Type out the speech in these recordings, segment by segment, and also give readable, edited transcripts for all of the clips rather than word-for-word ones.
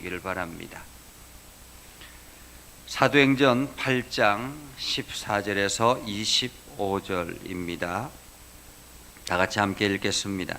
기를 바랍니다. 사도행전 8장 14절에서 25절입니다. 다 같이 함께 읽겠습니다.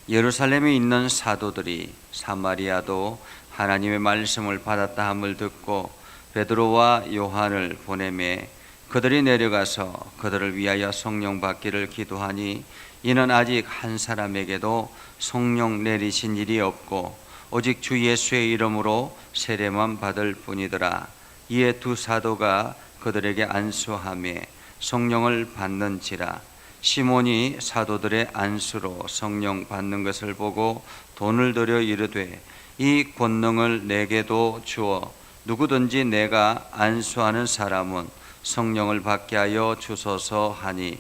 예루살렘에 있는 사도들이 사마리아도 하나님의 말씀을 받았다 함을 듣고 베드로와 요한을 보내매 그들이 내려가서 그들을 위하여 성령 받기를 기도하니 이는 아직 한 사람에게도 성령 내리신 일이 없고 오직 주 예수의 이름으로 세례만 받을 뿐이더라. 이에 두 사도가 그들에게 안수하며 성령을 받는지라. 시몬이 사도들의 안수로 성령 받는 것을 보고 돈을 들여 이르되 이 권능을 내게도 주어 누구든지 내가 안수하는 사람은 성령을 받게 하여 주소서 하니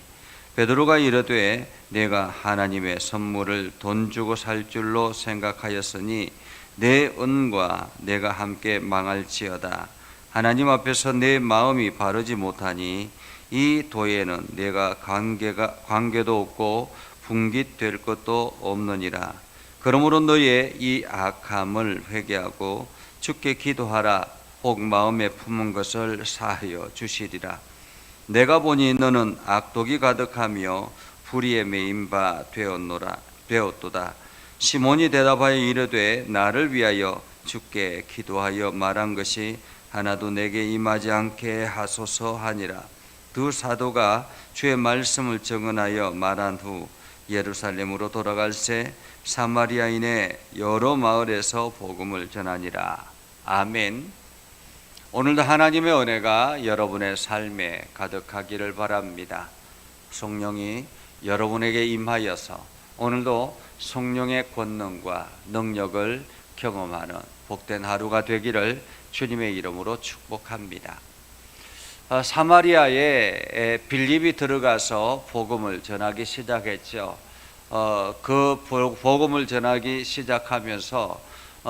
베드로가 이르되 내가 하나님의 선물을 돈 주고 살 줄로 생각하였으니 내 은과 내가 함께 망할지어다. 하나님 앞에서 내 마음이 바르지 못하니 이 도에는 내가 관계도 없고 분깃될 것도 없느니라. 그러므로 너의 이 악함을 회개하고 주께 기도하라. 혹 마음에 품은 것을 사하여 주시리라. 내가 보니 너는 악독이 가득하며 불의에 매인 바 되었도다. 시몬이 대답하여 이르되 나를 위하여 주께 기도하여 말한 것이 하나도 내게 임하지 않게 하소서 하니라. 두 사도가 주의 말씀을 증언하여 말한 후 예루살렘으로 돌아갈새 사마리아인의 여러 마을에서 복음을 전하니라. 아멘. 오늘도 하나님의 은혜가 여러분의 삶에 가득하기를 바랍니다. 성령이 여러분에게 임하여서 오늘도 성령의 권능과 능력을 경험하는 복된 하루가 되기를 주님의 이름으로 축복합니다. 사마리아에 빌립이 들어가서 복음을 전하기 시작했죠. 그 복음을 전하기 시작하면서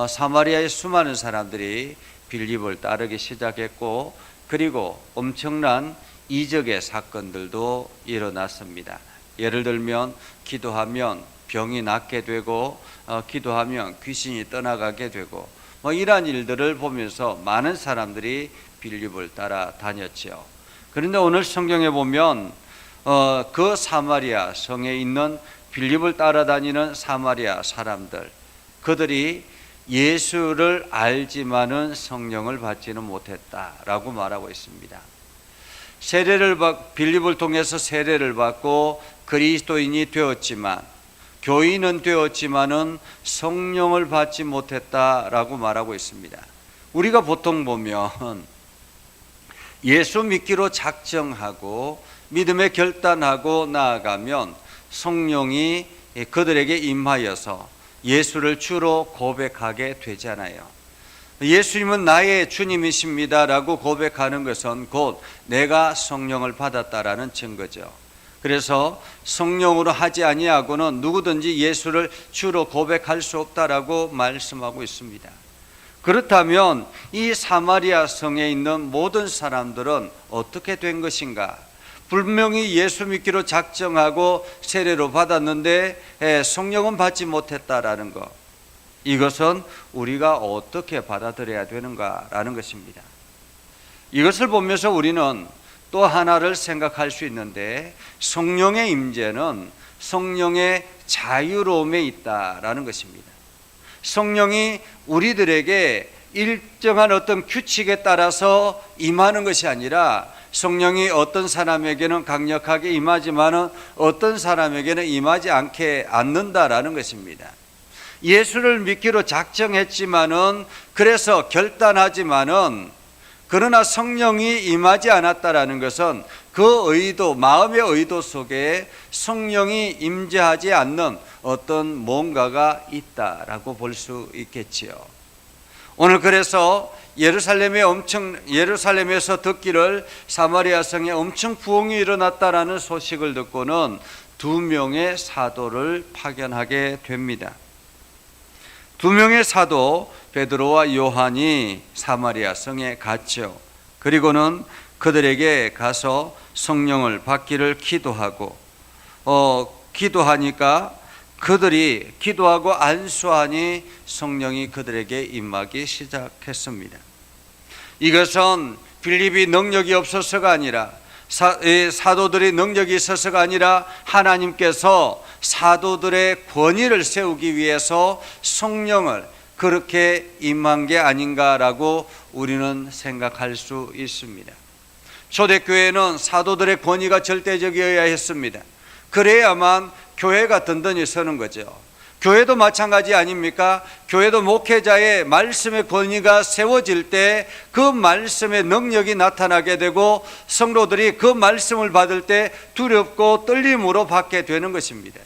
사마리아의 수많은 사람들이 빌립을 따르기 시작했고 그리고 엄청난 이적의 사건들도 일어났습니다. 예를 들면 기도하면 병이 낫게 되고 기도하면 귀신이 떠나가게 되고 이러한 일들을 보면서 많은 사람들이 빌립을 따라다녔죠. 그런데 오늘 성경에 보면 그 사마리아 성에 있는 빌립을 따라다니는 사마리아 사람들, 그들이 예수를 알지만은 성령을 받지는 못했다라고 말하고 있습니다. 빌립을 통해서 세례를 받고 그리스도인이 되었지만 교인은 되었지만은 성령을 받지 못했다라고 말하고 있습니다. 우리가 보통 보면 예수 믿기로 작정하고 믿음에 결단하고 나아가면 성령이 그들에게 임하여서 예수를 주로 고백하게 되잖아요. 예수님은 나의 주님이십니다라고 고백하는 것은 곧 내가 성령을 받았다라는 증거죠. 그래서 성령으로 하지 아니하고는 누구든지 예수를 주로 고백할 수 없다라고 말씀하고 있습니다. 그렇다면 이 사마리아 성에 있는 모든 사람들은 어떻게 된 것인가? 분명히 예수 믿기로 작정하고 세례로 받았는데 성령은 받지 못했다라는 것, 이것은 우리가 어떻게 받아들여야 되는가라는 것입니다. 이것을 보면서 우리는 또 하나를 생각할 수 있는데 성령의 임재는 성령의 자유로움에 있다라는 것입니다. 성령이 우리들에게 일정한 어떤 규칙에 따라서 임하는 것이 아니라 성령이 어떤 사람에게는 강력하게 임하지만은 어떤 사람에게는 임하지 않는다라는 것입니다. 예수를 믿기로 작정했지만은 그래서 결단하지만은 그러나 성령이 임하지 않았다라는 것은 그 의도, 마음의 의도 속에 성령이 임재하지 않는 어떤 뭔가가 있다라고 볼 수 있겠지요. 오늘 그래서 예루살렘에서 듣기를 사마리아 성에 엄청 부흥이 일어났다라는 소식을 듣고는 2명의 사도를 파견하게 됩니다. 2명의 사도 베드로와 요한이 사마리아 성에 갔죠. 그리고는 그들에게 가서 성령을 받기를 기도하고 기도하니까 그들이 기도하고 안수하니 성령이 그들에게 임하기 시작했습니다. 이것은 빌립이 능력이 없어서가 아니라 사도들이 능력이 있어서가 아니라 하나님께서 사도들의 권위를 세우기 위해서 성령을 그렇게 임한 게 아닌가라고 우리는 생각할 수 있습니다. 초대교회는 사도들의 권위가 절대적이어야 했습니다. 그래야만 교회가 든든히 서는 거죠. 교회도 마찬가지 아닙니까? 교회도 목회자의 말씀의 권위가 세워질 때 그 말씀의 능력이 나타나게 되고 성도들이 그 말씀을 받을 때 두렵고 떨림으로 받게 되는 것입니다.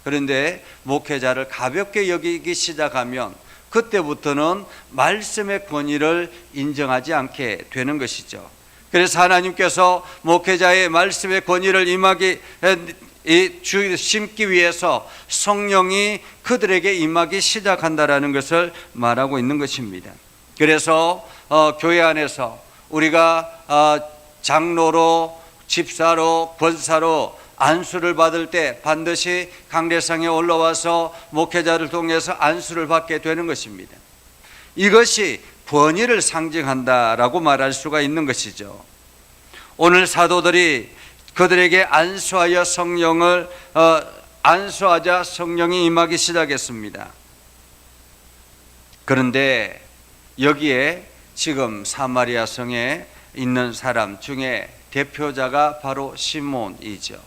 그런데 목회자를 가볍게 여기기 시작하면 그때부터는 말씀의 권위를 인정하지 않게 되는 것이죠. 그래서 하나님께서 목회자의 말씀의 권위를 심기 위해서 성령이 그들에게 임하기 시작한다라는 것을 말하고 있는 것입니다. 그래서 교회 안에서 우리가 장로로, 집사로, 권사로 안수를 받을 때 반드시 강대상에 올라와서 목회자를 통해서 안수를 받게 되는 것입니다. 이것이 권위를 상징한다라고 말할 수가 있는 것이죠. 오늘 사도들이 그들에게 안수하자 성령이 임하기 시작했습니다. 그런데 여기에 지금 사마리아 성에 있는 사람 중에 대표자가 바로 시몬이죠.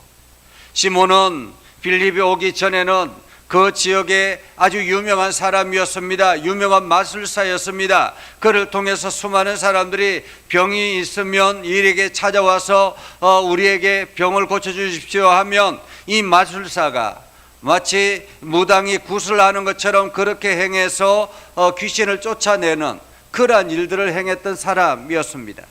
시몬은 빌립이 오기 전에는 그 지역에 아주 유명한 사람이었습니다. 유명한 마술사였습니다. 그를 통해서 수많은 사람들이 병이 있으면 이에게 찾아와서 우리에게 병을 고쳐주십시오 하면 이 마술사가 마치 무당이 구슬하는 것처럼 그렇게 행해서 귀신을 쫓아내는 그러한 일들을 행했던 사람이었습니다.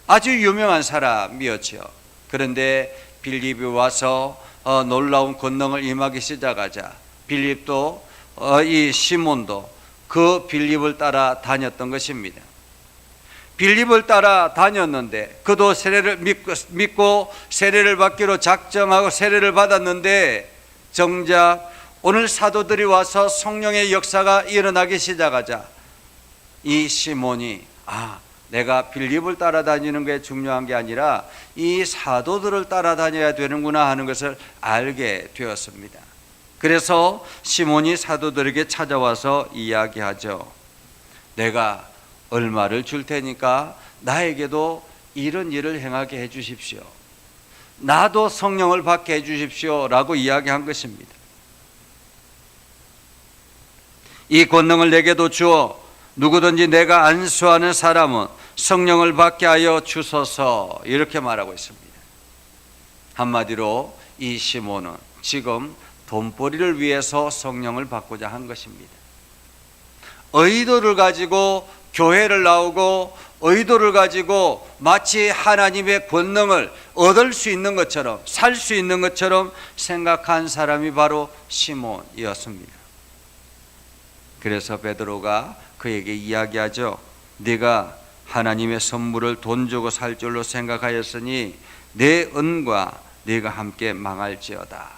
아주 유명한 사람이었죠. 그런데 빌립이 와서 놀라운 권능을 임하기 시작하자 빌립도 이 시몬도 그 빌립을 따라 다녔던 것입니다. 빌립을 따라 다녔는데 그도 세례를 믿고 세례를 받기로 작정하고 세례를 받았는데 정작 오늘 사도들이 와서 성령의 역사가 일어나기 시작하자 이 시몬이 내가 빌립을 따라다니는 게 중요한 게 아니라 이 사도들을 따라다녀야 되는구나 하는 것을 알게 되었습니다. 그래서 시몬이 사도들에게 찾아와서 이야기하죠. 내가 얼마를 줄 테니까 나에게도 이런 일을 행하게 해 주십시오. 나도 성령을 받게 해 주십시오 라고 이야기한 것입니다. 이 권능을 내게도 주어 누구든지 내가 안수하는 사람은 성령을 받게 하여 주소서 이렇게 말하고 있습니다. 한마디로 이 시몬은 지금 돈벌이를 위해서 성령을 받고자 한 것입니다. 의도를 가지고 교회를 나오고 의도를 가지고 마치 하나님의 권능을 얻을 수 있는 것처럼 살 수 있는 것처럼 생각한 사람이 바로 시몬이었습니다. 그래서 베드로가 그에게 이야기하죠. 네가 하나님의 선물을 돈 주고 살 줄로 생각하였으니 내 은과 네가 함께 망할지어다.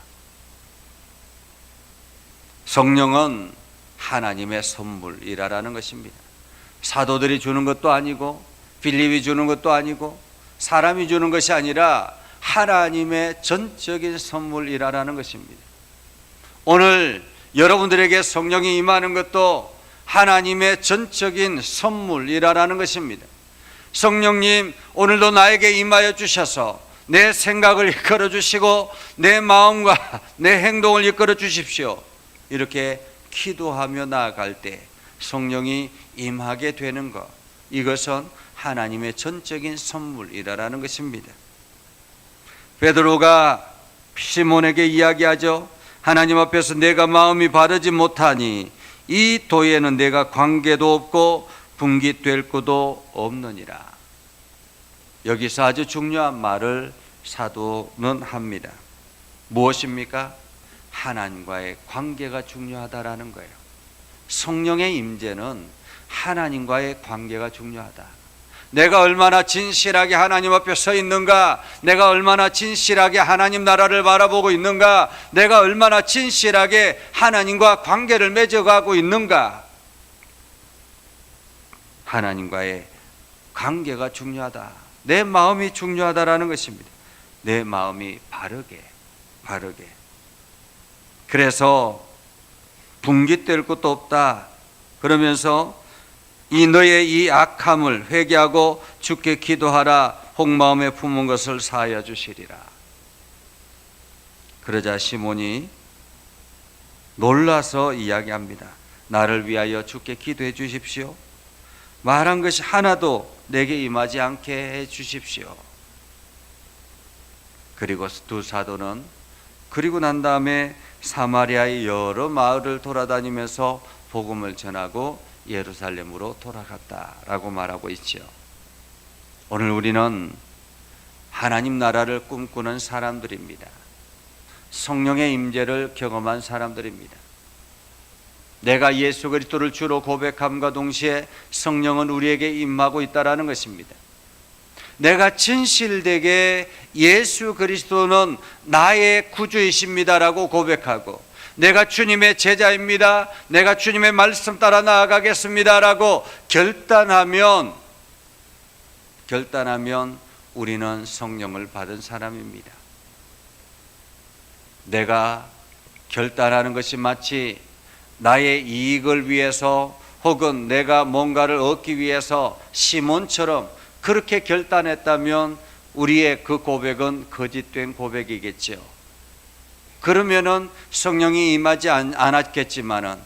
성령은 하나님의 선물이라는 것입니다. 사도들이 주는 것도 아니고 빌립이 주는 것도 아니고 사람이 주는 것이 아니라 하나님의 전적인 선물이라는 것입니다. 오늘 여러분들에게 성령이 임하는 것도 하나님의 전적인 선물이라는 것입니다. 성령님, 오늘도 나에게 임하여 주셔서 내 생각을 이끌어 주시고 내 마음과 내 행동을 이끌어 주십시오. 이렇게 기도하며 나아갈 때 성령이 임하게 되는 것, 이것은 하나님의 전적인 선물이라는 것입니다. 베드로가 시몬에게 이야기하죠. 하나님 앞에서 내가 마음이 바르지 못하니 이 도에는 내가 관계도 없고 분깃될 것도 없느니라. 여기서 아주 중요한 말을 사도는 합니다. 무엇입니까? 하나님과의 관계가 중요하다라는 거예요. 성령의 임재는 하나님과의 관계가 중요하다. 내가 얼마나 진실하게 하나님 앞에 서 있는가, 내가 얼마나 진실하게 하나님 나라를 바라보고 있는가, 내가 얼마나 진실하게 하나님과 관계를 맺어가고 있는가. 하나님과의 관계가 중요하다. 내 마음이 중요하다라는 것입니다. 내 마음이 바르게. 그래서 분깃될 것도 없다. 그러면서 너의 이 악함을 회개하고 주께 기도하라. 혹마음에 품은 것을 사하여 주시리라. 그러자 시몬이 놀라서 이야기합니다. 나를 위하여 주께 기도해 주십시오. 말한 것이 하나도 내게 임하지 않게 해 주십시오. 그리고 두 사도는 그리고 난 다음에 사마리아의 여러 마을을 돌아다니면서 복음을 전하고 예루살렘으로 돌아갔다라고 말하고 있죠. 오늘 우리는 하나님 나라를 꿈꾸는 사람들입니다. 성령의 임재를 경험한 사람들입니다. 내가 예수 그리스도를 주로 고백함과 동시에 성령은 우리에게 임하고 있다라는 것입니다. 내가 진실되게 예수 그리스도는 나의 구주이십니다라고 고백하고, 내가 주님의 제자입니다, 내가 주님의 말씀 따라 나아가겠습니다라고 결단하면 우리는 성령을 받은 사람입니다. 내가 결단하는 것이 마치 나의 이익을 위해서 혹은 내가 뭔가를 얻기 위해서 시몬처럼 그렇게 결단했다면 우리의 그 고백은 거짓된 고백이겠죠. 그러면은 성령이 임하지 않았겠지만은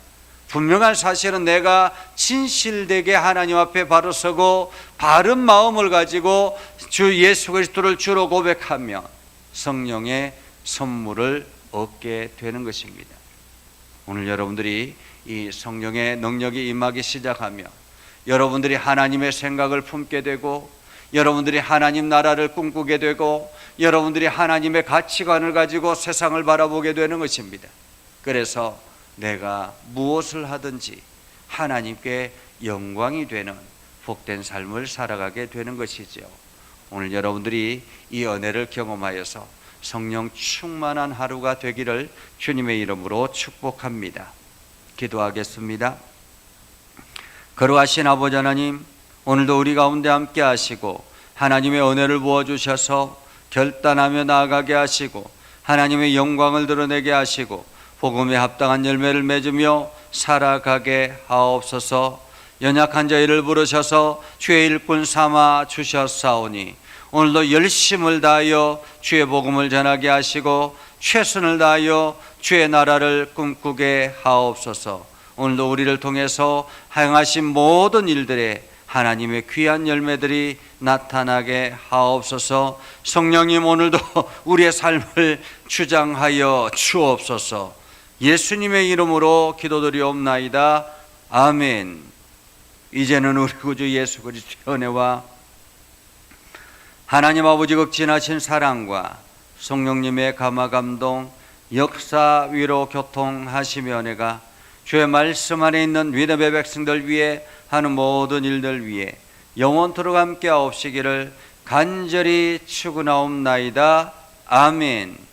분명한 사실은 내가 진실되게 하나님 앞에 바로 서고 바른 마음을 가지고 주 예수 그리스도를 주로 고백하면 성령의 선물을 얻게 되는 것입니다. 오늘 여러분들이 이 성령의 능력이 임하기 시작하면 여러분들이 하나님의 생각을 품게 되고, 여러분들이 하나님 나라를 꿈꾸게 되고, 여러분들이 하나님의 가치관을 가지고 세상을 바라보게 되는 것입니다. 그래서 내가 무엇을 하든지 하나님께 영광이 되는 복된 삶을 살아가게 되는 것이죠. 오늘 여러분들이 이 은혜를 경험하여서 성령 충만한 하루가 되기를 주님의 이름으로 축복합니다. 기도하겠습니다. 거룩하신 아버지 하나님, 오늘도 우리 가운데 함께 하시고 하나님의 은혜를 부어주셔서 결단하며 나아가게 하시고 하나님의 영광을 드러내게 하시고 복음에 합당한 열매를 맺으며 살아가게 하옵소서. 연약한 저희를 부르셔서 주의 일꾼 삼아 주셨사오니 오늘도 열심을 다하여 주의 복음을 전하게 하시고 최선을 다하여 주의 나라를 꿈꾸게 하옵소서. 오늘도 우리를 통해서 행하신 모든 일들에 하나님의 귀한 열매들이 나타나게 하옵소서. 성령님, 오늘도 우리의 삶을 주장하여 주옵소서. 예수님의 이름으로 기도드리옵나이다. 아멘. 이제는 우리 구주 예수 그리스도의 은혜와 하나님 아버지 극진하신 사랑과 성령님의 감화감동, 역사, 위로, 교통하시며 은혜가 주의 말씀 안에 있는 믿음의 백성들 위해 하는 모든 일들 위해 영원토록 함께 하옵시기를 간절히 축원하옵나이다. 아멘.